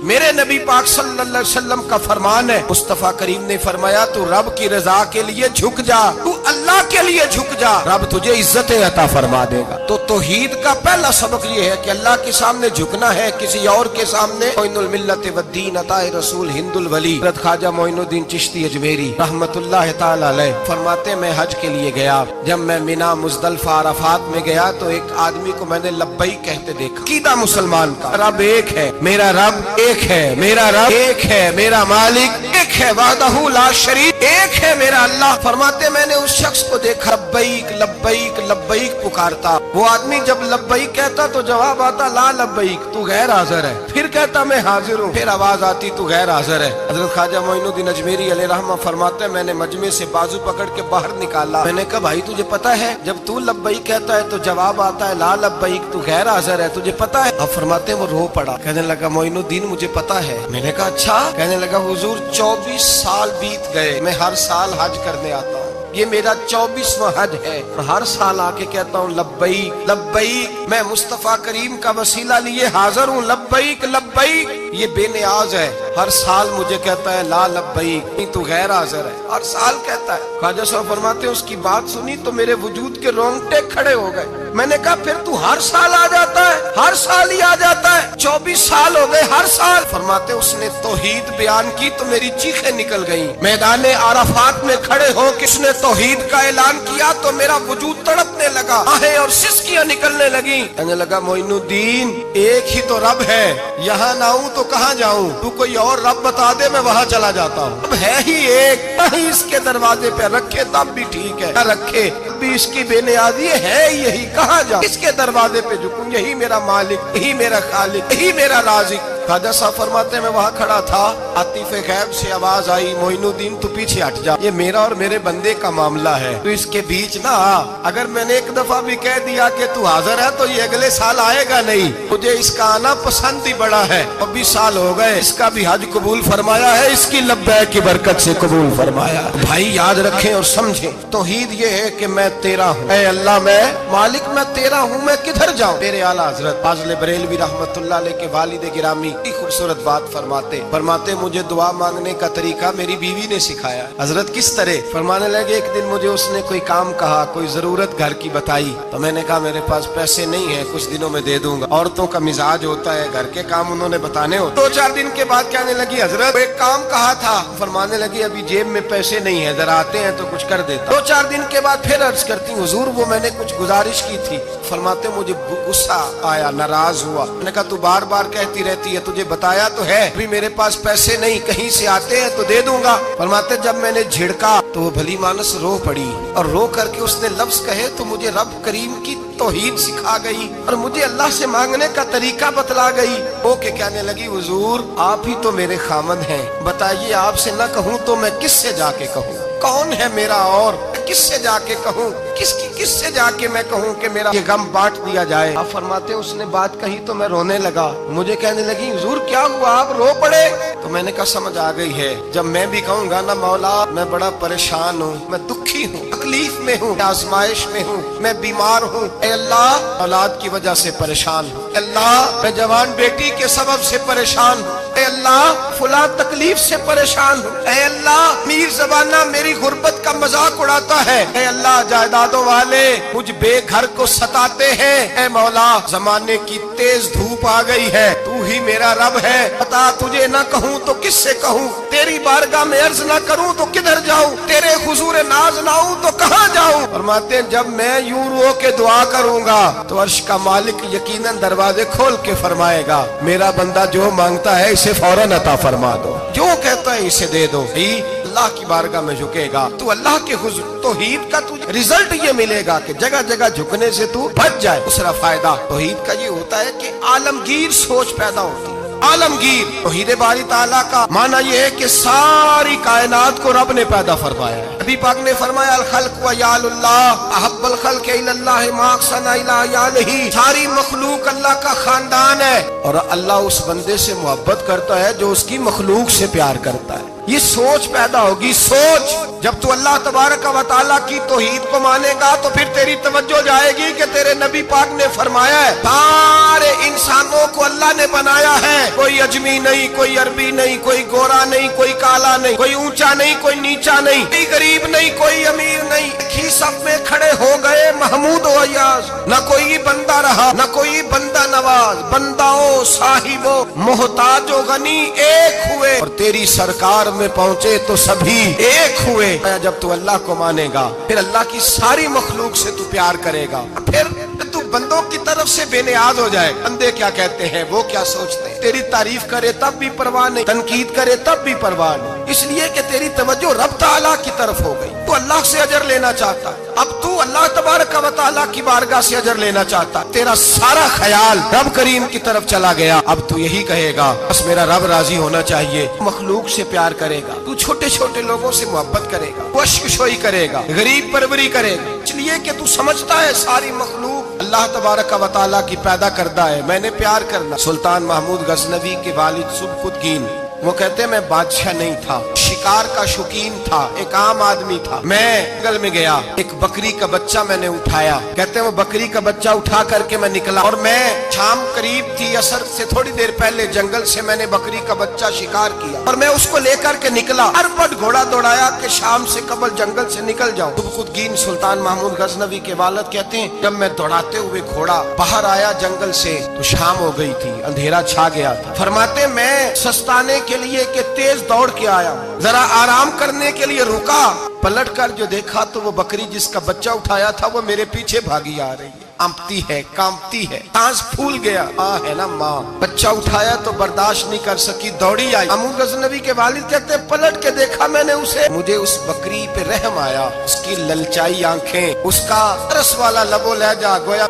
میرے نبی پاک صلی اللہ علیہ وسلم کا فرمان ہے، مصطفیٰ کریم نے فرمایا تو رب کی رضا کے لیے جھک جا، تو اللہ کے لیے جھک جا، رب تجھے عزت عطا فرما دے گا۔ تو توحید کا پہلا سبق یہ ہے کہ اللہ کے سامنے جھکنا ہے، کسی اور کے سامنے۔ معین الملت والدین عطا رسول ہند الولی حضرت خواجہ معین الدین چشتی اجمیری رحمت اللہ تعالی علیہ فرماتے میں حج کے لیے گیا، جب میں مینا مزدلفہ عرفات میں گیا تو ایک آدمی کو میں نے لبیک کہتے دیکھا۔ عقیدہ مسلمان کا رب ایک ہے، میرا رب ایک ہے، میرا رب ایک ہے، میرا مالک ایک ہے، وحدہ لا شریک ایک ہے میرا اللہ۔ فرماتے میں نے اس شخص کو دیکھا لبیک لبیک لبیک پکارتا، وہ آدمی جب لبیک کہتا تو جواب آتا لا لبیک، تو غیر حاضر ہے، پھر کہتا میں حاضر ہوں، پھر آواز آتی تو غیر حاضر ہے۔ حضرت خواجہ معین الدین اجمیری علیہ رحمہ فرماتے میں نے مجمع سے بازو پکڑ کے باہر نکالا، میں نے کہا بھائی تجھے پتا ہے جب تو لبیک کہتا ہے تو جواب آتا ہے لا لبیک، تو غیر حاضر ہے، تجھے پتا ہے؟ اب فرماتے وہ رو پڑا، کہنے لگا معین الدین مجھے پتا ہے۔ میں نے کہا اچھا؟ کہنے لگا حضور 24 سال بیت گئے، میں ہر سال حج کرنے آتا ہوں، یہ میرا 24واں حج ہے، اور ہر سال آ کے کہتا ہوں لبیک لبیک، میں مصطفیٰ کریم کا وسیلہ لیے حاضر ہوں، لبیک لبیک۔ یہ بے نیاز ہے، ہر سال مجھے کہتا ہے لا لبیک، نہیں تو غیر حاضر ہے، ہر سال کہتا ہے۔ خواجہ صاحب فرماتے ہیں اس کی بات سنی تو میرے وجود کے رونگٹے کھڑے ہو گئے۔ میں نے کہا پھر تو ہر سال آ جاتا ہے، ہر سال ہی آ جاتا ہے، 24 سال ہو گئے ہر سال۔ فرماتے اس نے توحید بیان کی تو میری چیخیں نکل گئیں، میدان عرفات میں کھڑے ہو کس نے توحید کا اعلان کیا تو میرا وجود تڑپنے لگا، آہیں اور سسکیاں نکلنے لگیں۔ کہنے لگا معین الدین ایک ہی تو رب ہے، یہاں نہ ہوں تو کہاں جاؤں، تو کوئی اور رب بتا دے میں وہاں چلا جاتا ہوں، اب ہے ہی ایک، کہیں اس کے دروازے پہ رکھے تب بھی ٹھیک ہے، نہ رکھے بھی اس کی بے نیازی ہے یہی، کہاں جاؤں، اس کے دروازے پہ جھکوں، یہی میرا مالک، یہی میرا خالق، یہی میرا رازق۔ خواجہ صاحب فرماتے میں وہاں کھڑا تھا، عاطف غیب سے آواز آئی معین الدین تو پیچھے ہٹ جا، یہ میرا اور میرے بندے کا معاملہ ہے، تو اس کے بیچ نہ آ، اگر میں نے ایک دفعہ بھی کہہ دیا کہ تو حاضر ہے تو یہ اگلے سال آئے گا نہیں، مجھے اس کا آنا پسند ہی بڑا ہے، 24 سال ہو گئے، اس کا بھی حج قبول فرمایا ہے، اس کی لبیک کی برکت سے قبول فرمایا۔ بھائی یاد رکھیں اور سمجھیں، توحید یہ ہے کہ میں تیرا ہوں، اے اللہ میں مالک میں تیرا ہوں، میں کدھر جاؤں؟ میرے اعلیٰ حضرت فاضل بریلوی رحمت اللہ علیہ کے والد گرامی خوبصورت بات فرماتے مجھے دعا مانگنے کا طریقہ میری بیوی نے سکھایا۔ حضرت کس طرح؟ فرمانے لگے ایک دن مجھے اس نے کوئی کام کہا، کوئی ضرورت گھر کی بتائی، تو میں نے کہا میرے پاس پیسے نہیں ہیں، کچھ دنوں میں دے دوں گا، عورتوں کا مزاج ہوتا ہے گھر کے کام انہوں نے بتانے ہوتے۔ 2-4 دن کے بعد کہنے لگی حضرت ایک کام کہا تھا، فرمانے لگی ابھی جیب میں پیسے نہیں ہیں، ذرا آتے ہیں تو کچھ کر دیتا۔ 2-4 دن کے بعد پھر عرض کرتی حضور وہ میں نے کچھ گزارش کی تھی، فرماتے مجھے غصہ آیا، ناراض ہوا، میں نے کہا تو بار بار کہتی رہتی ہے، تجھے بتایا تو ہے ابھی میرے پاس پیسے نہیں، کہیں سے آتے ہیں تو دے دوں گا۔ فرماتے جب میں نے جھڑکا تو وہ بھلی مانس رو پڑی، اور رو کر کے اس نے لفظ کہے تو مجھے رب کریم کی توحید سکھا گئی اور مجھے اللہ سے مانگنے کا طریقہ بتلا گئی۔ وہ کہ کہنے لگی حضور آپ ہی تو میرے خامد ہیں، بتائیے آپ سے نہ کہوں تو میں کس سے جا کے کہوں؟ کون ہے میرا اور کس سے جا کے کہوں؟ کس سے جا کے میں کہوں کہ میرا یہ غم بانٹ دیا جائے؟ آپ فرماتے اس نے بات کہی تو میں رونے لگا، مجھے کہنے لگی حضور کیا ہوا آپ رو پڑے؟ تو میں نے کہا سمجھ آ گئی ہے، جب میں بھی کہوں گا نا مولا میں بڑا پریشان ہوں، میں دکھی ہوں، تکلیف میں ہوں، آزمائش میں ہوں، میں بیمار ہوں، اے اللہ اولاد کی وجہ سے پریشان ہوں، اے اللہ میں جوان بیٹی کے سبب سے پریشان ہوں، اے اللہ فلاں تکلیف سے پریشان ہوں، اے اللہ میر زبانہ میری غربت کا مذاق اڑاتا ہے، اے اللہ جائیدادوں والے مجھ بے گھر کو ستاتے ہیں، اے مولا زمانے کی تیز دھوپ آ گئی ہے، تو ہی میرا رب ہے، بتا تجھے نہ کہوں تو کس سے کہوں، تیری بارگاہ میں عرض نہ کروں تو کدھر جاؤں، تیرے حضور ناز نہ ہوں تو کہاں جاؤں؟ فرماتے ہیں جب میں یوں رو کے دعا کروں گا تو عرش کا مالک یقیناً دروازے کھول کے فرمائے گا میرا بندہ جو مانگتا ہے اسے فوراً عطا فرما دو، جو کہتا ہے اسے دے دو۔ اللہ کی بارگاہ میں جھکے گا تو اللہ کے حضور توحید کا تجھے رزلٹ یہ ملے گا کہ جگہ جگہ جھکنے سے تو بچ جائے۔ دوسرا فائدہ توحید کا یہ ہوتا ہے کہ عالمگیر سوچ پیدا ہوتی ہے۔ عالمگیر توحید باری تعالیٰ کا معنی یہ ہے کہ ساری کائنات کو رب نے پیدا فرمایا ہے۔ نبی پاک نے فرمایا الخلق و یال اللہ احب الخلق الی اللہ ما احسن الی یالہ، ساری مخلوق اللہ کا خاندان ہے اور اللہ اس بندے سے محبت کرتا ہے جو اس کی مخلوق سے پیار کرتا ہے۔ یہ سوچ پیدا ہوگی، سوچ۔ جب تو اللہ تبارک و تعالیٰ کی توحید کو مانے گا تو پھر تیری توجہ جائے گی کہ تیرے نبی پاک نے فرمایا ہے سارے انسانوں کو اللہ نے بنایا ہے، کوئی اجمی نہیں، کوئی عربی نہیں، کوئی گورا نہیں، کوئی کالا نہیں، کوئی اونچا نہیں، کوئی نیچا نہیں، کوئی غریب نہیں، کوئی امیر نہیں، ایک ہی سب میں کھڑے ہو گئے محمود و ایاز۔ نہ کوئی بندہ رہا نہ کوئی بندہ نواز، بنداؤ صاحبو محتاج و غنی ایک ہوئے، اور تیری سرکار میں پہنچے تو سبھی ایک ہوئے۔ جب تو اللہ کو مانے گا پھر اللہ کی ساری مخلوق سے تو پیار کرے گا، پھر تو بندوں کی طرف سے بے نیاز ہو جائے۔ بندے کیا کہتے ہیں، وہ کیا سوچتے ہیں، تیری تعریف کرے تب بھی پرواہ نہیں، تنقید کرے تب بھی پرواہ نہیں، اس لیے کہ تیری توجہ رب تعالیٰ کی طرف ہو گئی۔ تو اللہ سے اجر لینا چاہتا، اب تو اللہ تبارک و تعالیٰ کی بارگاہ سے اجر لینا چاہتا، تیرا سارا خیال رب کریم کی طرف چلا گیا۔ اب تو یہی کہے گا بس میرا رب راضی ہونا چاہیے، مخلوق سے پیار کرے گا، تو چھوٹے چھوٹے لوگوں سے محبت کرے گا، وشکشوئی کرے گا، غریب پروری کرے گا، اس لیے کہ تو سمجھتا ہے ساری مخلوق اللہ تبارک و تعالیٰ کی پیدا کردہ ہے، میں نے پیار کرنا۔ سلطان محمود غزنوی کے والد سبکتگین وہ کہتے ہیں میں بادشاہ نہیں تھا، شکار کا شوقین تھا، ایک عام آدمی تھا۔ میں جنگل میں گیا، ایک بکری کا بچہ میں نے اٹھایا، کہتے ہیں وہ بکری کا بچہ اٹھا کر کے میں نکلا، اور میں شام قریب تھی، عصر سے تھوڑی دیر پہلے جنگل سے میں نے بکری کا بچہ شکار کیا، اور میں اس کو لے کر کے نکلا، اربٹ گھوڑا دوڑایا کہ شام سے قبل جنگل سے نکل جاؤں۔ سبکتگین سلطان محمود غزنوی کے والد کہتے ہیں جب میں دوڑاتے ہوئے گھوڑا باہر آیا جنگل سے تو شام ہو گئی تھی، اندھیرا چھا گیا تھا۔ فرماتے میں سستانے کے لیے کہ تیز دوڑ کے آیا، ذرا آرام کرنے کے لیے رکا، پلٹ کر جو دیکھا تو وہ بکری جس کا بچہ اٹھایا تھا وہ میرے پیچھے بھاگی آ رہی ہے، امپتی ہے، کامتی ہے، سانس پھول گیا، ماں ہے نا ماں، بچہ اٹھایا تو برداشت نہیں کر سکی، دوڑی آئی۔ محمود غزنوی کے والد کہتے ہیں پلٹ کے دیکھا میں نے اسے، مجھے اس بکری پہ رحم آیا، اس کی للچائی آنکھیں، اس کا رس والا لب و لہجہ، گویا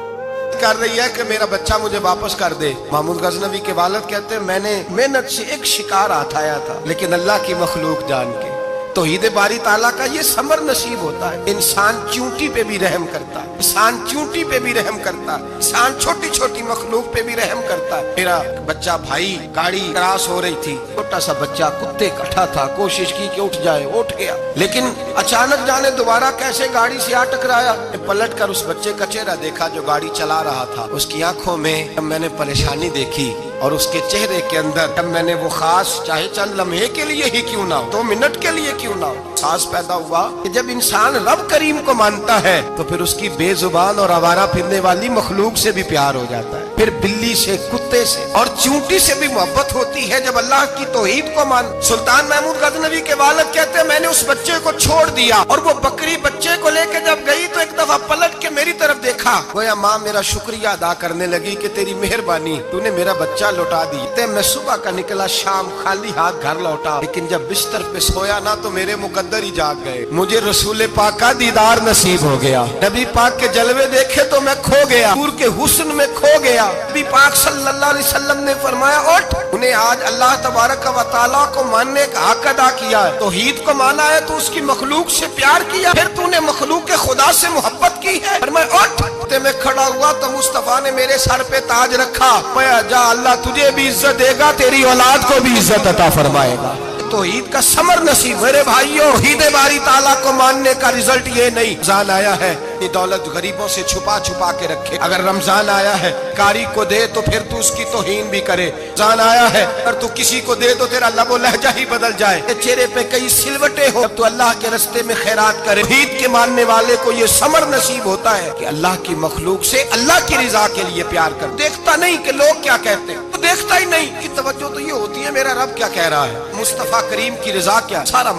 کر رہی ہے کہ میرا بچہ مجھے واپس کر دے۔ محمود غزنوی کے والد کہتے ہیں میں نے محنت سے ایک شکار ہٹایا تھا، لیکن اللہ کی مخلوق جان کے توحید باری تعالیٰ کا یہ ثمر نصیب ہوتا ہے، انسان چونٹی پہ بھی رحم کرتا ہے، انسان چونٹی پہ بھی رحم کرتا ہے، انسان چھوٹی چھوٹی مخلوق پہ بھی رحم کرتا ہے۔ میرا بچہ بھائی گاڑی کراس ہو رہی تھی، چھوٹا سا بچہ کتے کٹھا تھا، کوشش کی کہ اٹھ جائے، اٹھ گیا، لیکن اچانک جانے دوبارہ کیسے گاڑی سے آ ٹکرایا۔ پلٹ کر اس بچے کا چہرہ دیکھا جو گاڑی چلا رہا تھا، اس کی آنکھوں میں جب میں نے پریشانی دیکھی اور اس کے چہرے کے اندر جب میں نے وہ خاص چاہے چند لمحے کے لیے ہی کیوں نہ ہو، 2 منٹ کے لیے کیوں نہ ہو، احساس پیدا ہوا کہ جب انسان رب کریم کو مانتا ہے تو پھر اس کی بے زبان اور آوارہ پھرنے والی مخلوق سے بھی پیار ہو جاتا ہے، پھر بلی سے، کتے سے اور چونٹی سے بھی محبت ہوتی ہے جب اللہ کی توحید کو مان۔ سلطان محمود غزنوی کے والد کہتے ہیں میں نے اس بچے کو چھوڑ دیا، اور وہ بکری بچے کو لے کے جب گئی تو ایک دفعہ پلٹ کے میری طرف دیکھا، گویا ماں میرا شکریہ ادا کرنے لگی کہ تیری مہربانی، تو نے میرا بچہ لوٹا دی۔ میں صبح کا نکلا، شام خالی ہاتھ گھر لوٹا، لیکن جب بستر پہ سویا نا تو میرے مقدر ہی جاگ گئے، مجھے رسول پاک کا دیدار نصیب ہو گیا، نبی پاک کے جلوے دیکھے تو میں کھو گیا، حضور کے حسن میں کھو گیا۔ نبی پاک صلی اللہ علیہ وسلم نے فرمایا اٹھ، انہیں آج اللہ تبارک و تعالیٰ کو ماننے کا حق ادا کیا ہے، توحید کو مانا ہے تو اس کی مخلوق سے پیار کیا، پھر تو نے مخلوق خدا سے محبت کی ہے، فرمایا اٹھ۔ میں کھڑا ہوا تو مصطفیٰ نے میرے سر پہ تاج رکھا، میں جا اللہ تجھے بھی عزت دے گا، تیری اولاد کو بھی عزت عطا فرمائے گا۔ توحید کا ثمر نصیب میرے بھائیوں، توحید باری تعالیٰ کو ماننے کا رزلٹ یہ نہیں رمضان آیا ہے یہ دولت غریبوں سے چھپا چھپا کے رکھے، اگر رمضان آیا ہے کاری کو دے تو پھر تو اس کی توہین بھی کرے، رمضان آیا ہے اگر تو کسی کو دے تو تیرا لب و لہجہ ہی بدل جائے، چہرے پہ کئی سلوٹیں ہو، جب تو اللہ کے رستے میں خیرات کرے۔ توحید کے ماننے والے کو یہ ثمر نصیب ہوتا ہے کہ اللہ کی مخلوق سے اللہ کی رضا کے لیے پیار کر، دیکھتا نہیں کہ لوگ کیا کہتے ہیں، تو دیکھتا ہی نہیں کہ توجہ تو یہ ہوتی ہے میرا رب کیا کہہ رہا ہے، مصطفیٰ کریم کی رضا کیا، سارا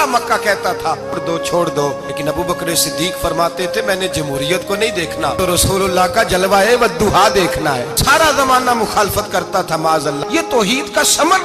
مکہ کہتا تھا چھوڑ دو، لیکن ابو بکر صدیق فرماتے تھے میں نے جمہوریت کو نہیں دیکھنا، تو رسول اللہ کا جلوہ والدہا دیکھنا ہے، سارا زمانہ مخالفت کرتا تھا معاذ اللہ۔ یہ توحید کا ثمر